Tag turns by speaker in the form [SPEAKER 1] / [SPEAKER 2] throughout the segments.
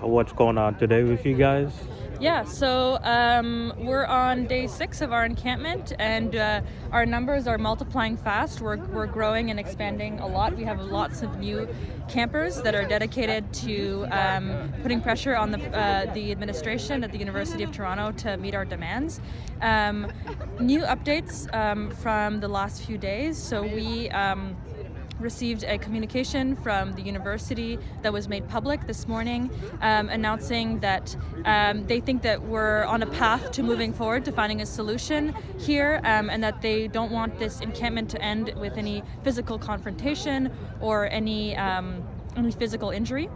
[SPEAKER 1] what's going on today with you guys?
[SPEAKER 2] Yeah, so we're on day 6 of our encampment, and our numbers are multiplying fast. We're growing and expanding a lot. We have lots of new campers that are dedicated to putting pressure on the administration at the University of Toronto to meet our demands. New updates from the last few days. So we received a communication from the university that was made public this morning, announcing that they think that we're on a path to moving forward to finding a solution here, and that they don't want this encampment to end with any physical confrontation or any physical injury.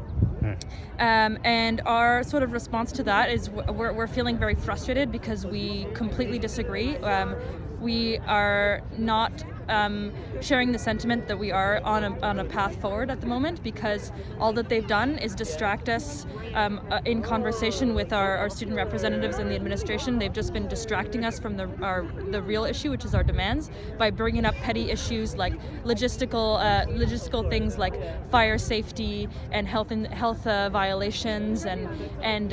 [SPEAKER 2] And our sort of response to that is we're feeling very frustrated because we completely disagree. We are not sharing the sentiment that we are on a path forward at the moment, because all that they've done is distract us in conversation with our student representatives and the administration. They've just been distracting us from the real issue, which is our demands, by bringing up petty issues like logistical things like fire safety and health violations and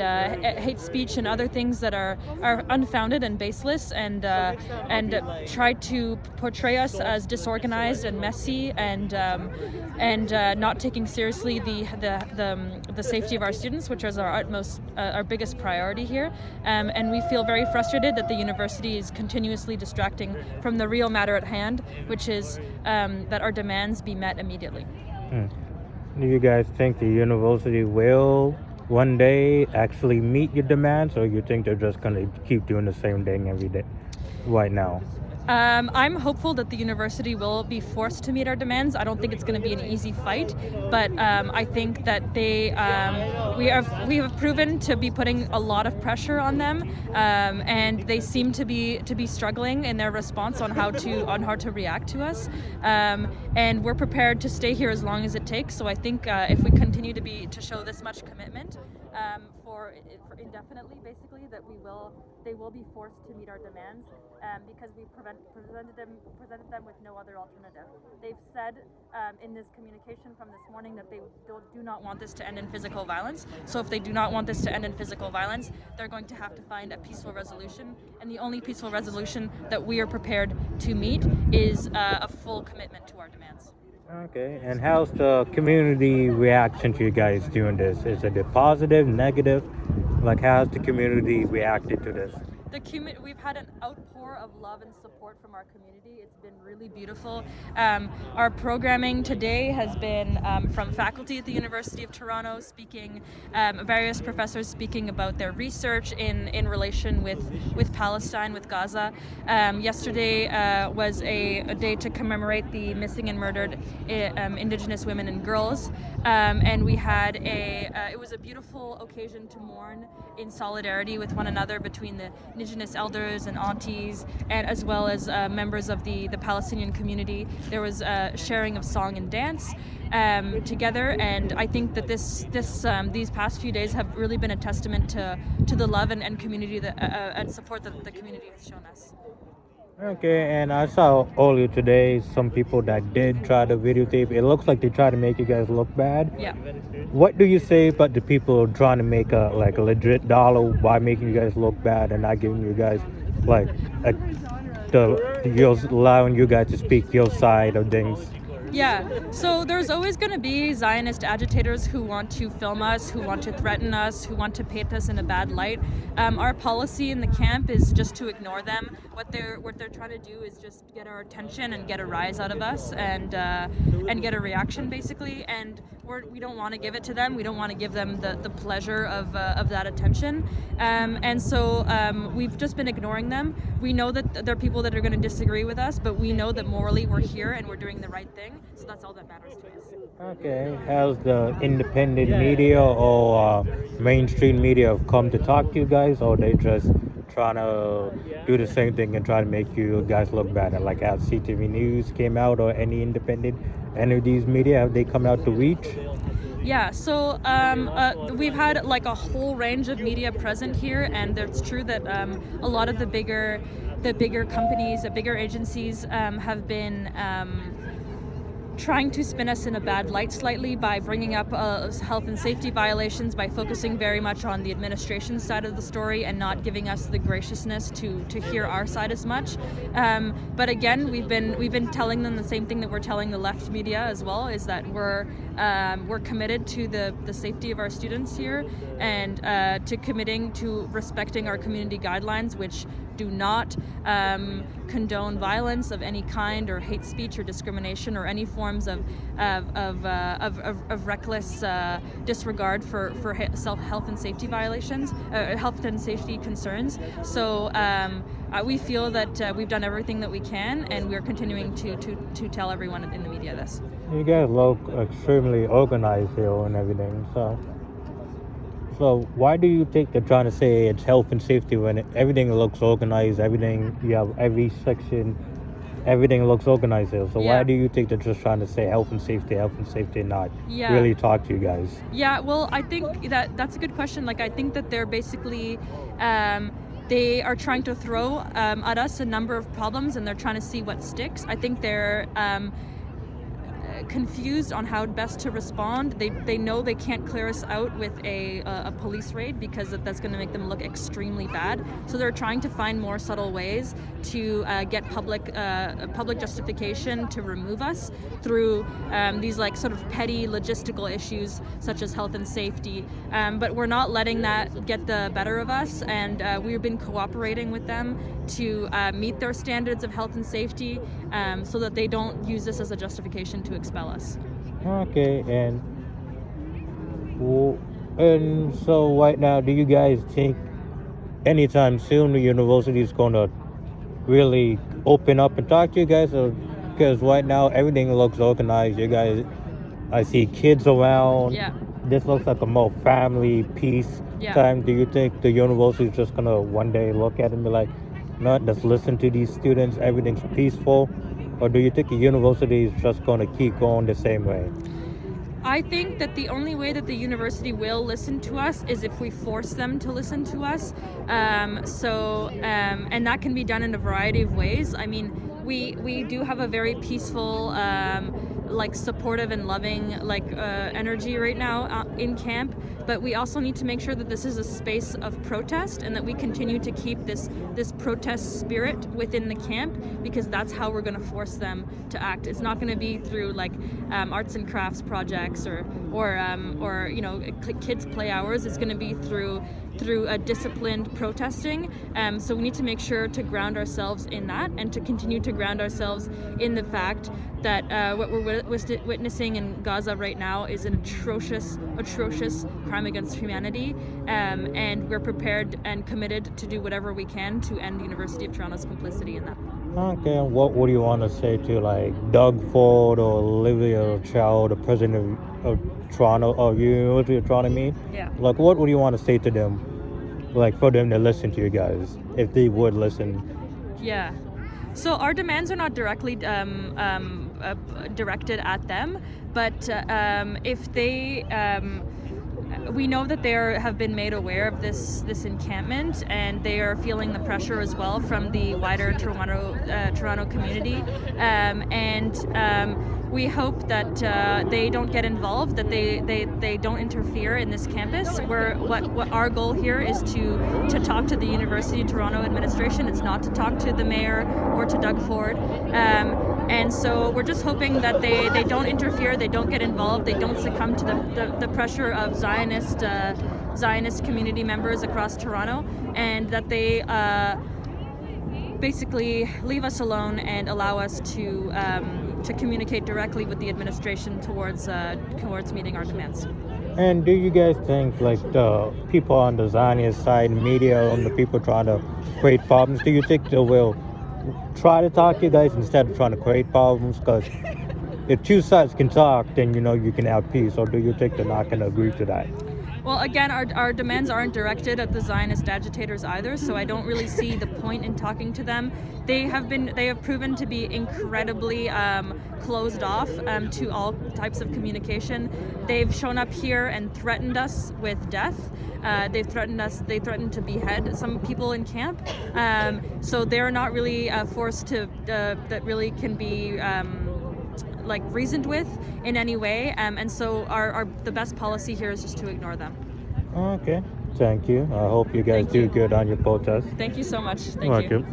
[SPEAKER 2] hate speech and other things that are unfounded and baseless, and try to portray us as disorganized and messy and not taking seriously the safety of our students, which is our biggest priority here. And we feel very frustrated that the university is continuously distracting from the real matter at hand, which is that our demands be met immediately.
[SPEAKER 1] Do you guys think the university will one day actually meet your demands, or you think they're just going to keep doing the same thing every day right now?
[SPEAKER 2] I'm hopeful that the university will be forced to meet our demands. I don't think it's going to be an easy fight, but I think that we have proven to be putting a lot of pressure on them, and they seem to be struggling in their response on how to react to us. And we're prepared to stay here as long as it takes. So I think if we continue to show this much commitment for indefinitely, basically, that they will be forced to meet our demands, because we've presented them with no other alternative. They've said in this communication from this morning that they do not want this to end in physical violence. So if they do not want this to end in physical violence, they're going to have to find a peaceful resolution. And the only peaceful resolution that we are prepared to meet is a full commitment to our demands.
[SPEAKER 1] Okay, and how's the community reaction to you guys doing this? Is it a positive, negative? Like, how's the community reacted to this?
[SPEAKER 2] We've had an outpour of love and support from our community. It's been really beautiful. Our programming today has been from faculty at the University of Toronto speaking, various professors speaking about their research in relation with Palestine, with Gaza. Yesterday was a day to commemorate the missing and murdered Indigenous women and girls, and we had it was a beautiful occasion to mourn in solidarity with one another between the Indigenous elders and aunties, and as well as members of the Palestinian community. There was sharing of song and dance together, and I think that these past few days have really been a testament to the love and community and support that the community has shown us.
[SPEAKER 1] Okay, and I saw earlier today some people that did try to videotape. It looks like they try to make you guys look bad.
[SPEAKER 2] Yeah.
[SPEAKER 1] What do you say about the people trying to make a legit dollar by making you guys look bad and not giving you guys allowing you guys to speak your side of things?
[SPEAKER 2] Yeah, so there's always going to be Zionist agitators who want to film us, who want to threaten us, who want to paint us in a bad light. Our policy in the camp is just to ignore them. What they're trying to do is just get our attention and get a rise out of us, and get a reaction, basically. And we don't want to give it to them. We don't want to give them the pleasure of that attention. And so we've just been ignoring them. We know that there are people that are going to disagree with us, but we know that morally we're here and we're doing the right thing. So that's all that matters to us.
[SPEAKER 1] Okay, has the independent media or mainstream media come to talk to you guys, or they just trying to do the same thing and try to make you guys look better? Like, has CTV News came out, or any of these media, have they come out to reach?
[SPEAKER 2] Yeah, so we've had like a whole range of media present here, and it's true that a lot of the bigger companies, the bigger agencies have been trying to spin us in a bad light slightly by bringing up health and safety violations, by focusing very much on the administration side of the story and not giving us the graciousness to hear our side as much. But again, we've been telling them the same thing that we're telling the left media as well, is that we're committed to the safety of our students here, and to committing to respecting our community guidelines, which do not condone violence of any kind, or hate speech or discrimination, or any forms of reckless disregard for health and safety violations, health and safety concerns. So we feel that we've done everything that we can, and we're continuing to tell everyone in the media this.
[SPEAKER 1] You guys look extremely organized here and everything, so why do you think they're trying to say it's health and safety when everything looks organized, you have every section, everything looks organized here? So why do you think they're just trying to say health and safety, and not really talk to you guys?
[SPEAKER 2] Yeah, well, I think that's a good question. Like, I think that they're basically, they are trying to throw at us a number of problems, and they're trying to see what sticks. I think they're confused on how best to respond. They know they can't clear us out with a police raid, because that's going to make them look extremely bad. So they're trying to find more subtle ways to get public justification to remove us through these like sort of petty logistical issues such as health and safety. But we're not letting that get the better of us, and we've been cooperating with them to meet their standards of health and safety, so that they don't use this as a justification to expel us.
[SPEAKER 1] Okay, and so right now, do you guys think anytime soon the university is going to really open up and talk to you guys? Because right now everything looks organized. You guys, I see kids around.
[SPEAKER 2] Yeah.
[SPEAKER 1] This looks like a more family peace time. Do you think the university is just going to one day look at it and be like, no, just listen to these students, everything's peaceful? Or do you think the university is just going to keep going the same way?
[SPEAKER 2] I think that the only way that the university will listen to us is if we force them to listen to us. And that can be done in a variety of ways. I mean, we do have a very peaceful, like supportive and loving energy right now in camp, but we also need to make sure that this is a space of protest, and that we continue to keep this protest spirit within the camp, because that's how we're going to force them to act. It's not going to be through arts and crafts projects or kids play hours. It's going to be through a disciplined protesting. So we need to make sure to ground ourselves in that, and to continue to ground ourselves in the fact that what we're witnessing in Gaza right now is an atrocious crime against humanity, and we're prepared and committed to do whatever we can to end the University of Toronto's complicity in that.
[SPEAKER 1] Okay, and what would you want to say to Doug Ford or Olivia Chow, the president of Toronto, or University of Toronto,
[SPEAKER 2] Yeah.
[SPEAKER 1] What would you want to say to them, for them to listen to you guys, if they would listen?
[SPEAKER 2] Yeah. So our demands are not directly directed at them, but if they, we know that they have been made aware of this encampment, and they are feeling the pressure as well from the wider Toronto community, and we hope that they don't get involved, that they don't interfere in this campus. What our goal here is to talk to the University of Toronto administration. It's not to talk to the mayor or to Doug Ford. And so we're just hoping that they don't interfere, they don't get involved, they don't succumb to the pressure of Zionist community members across Toronto, and that they basically leave us alone and allow us to communicate directly with the administration towards meeting our demands.
[SPEAKER 1] And do you guys think the people on the Zionist side, media, and the people trying to create problems, do you think they will try to talk to you guys instead of trying to create problems? Because if two sides can talk, then you can have peace. Or do you think they're not going to agree to that?
[SPEAKER 2] Well, again, our demands aren't directed at the Zionist agitators either, so I don't really see the point in talking to them. They have proven to be incredibly closed off to all types of communication. They've shown up here and threatened us with death. They threatened to behead some people in camp. So they're not really a force that really can be like reasoned with in any way, and so the best policy here is just to ignore them.
[SPEAKER 1] Okay, thank you. I hope you guys
[SPEAKER 2] Thank
[SPEAKER 1] do
[SPEAKER 2] you.
[SPEAKER 1] good on your protest.
[SPEAKER 2] Thank you so much. Thank
[SPEAKER 1] Thank
[SPEAKER 2] you.
[SPEAKER 1] you.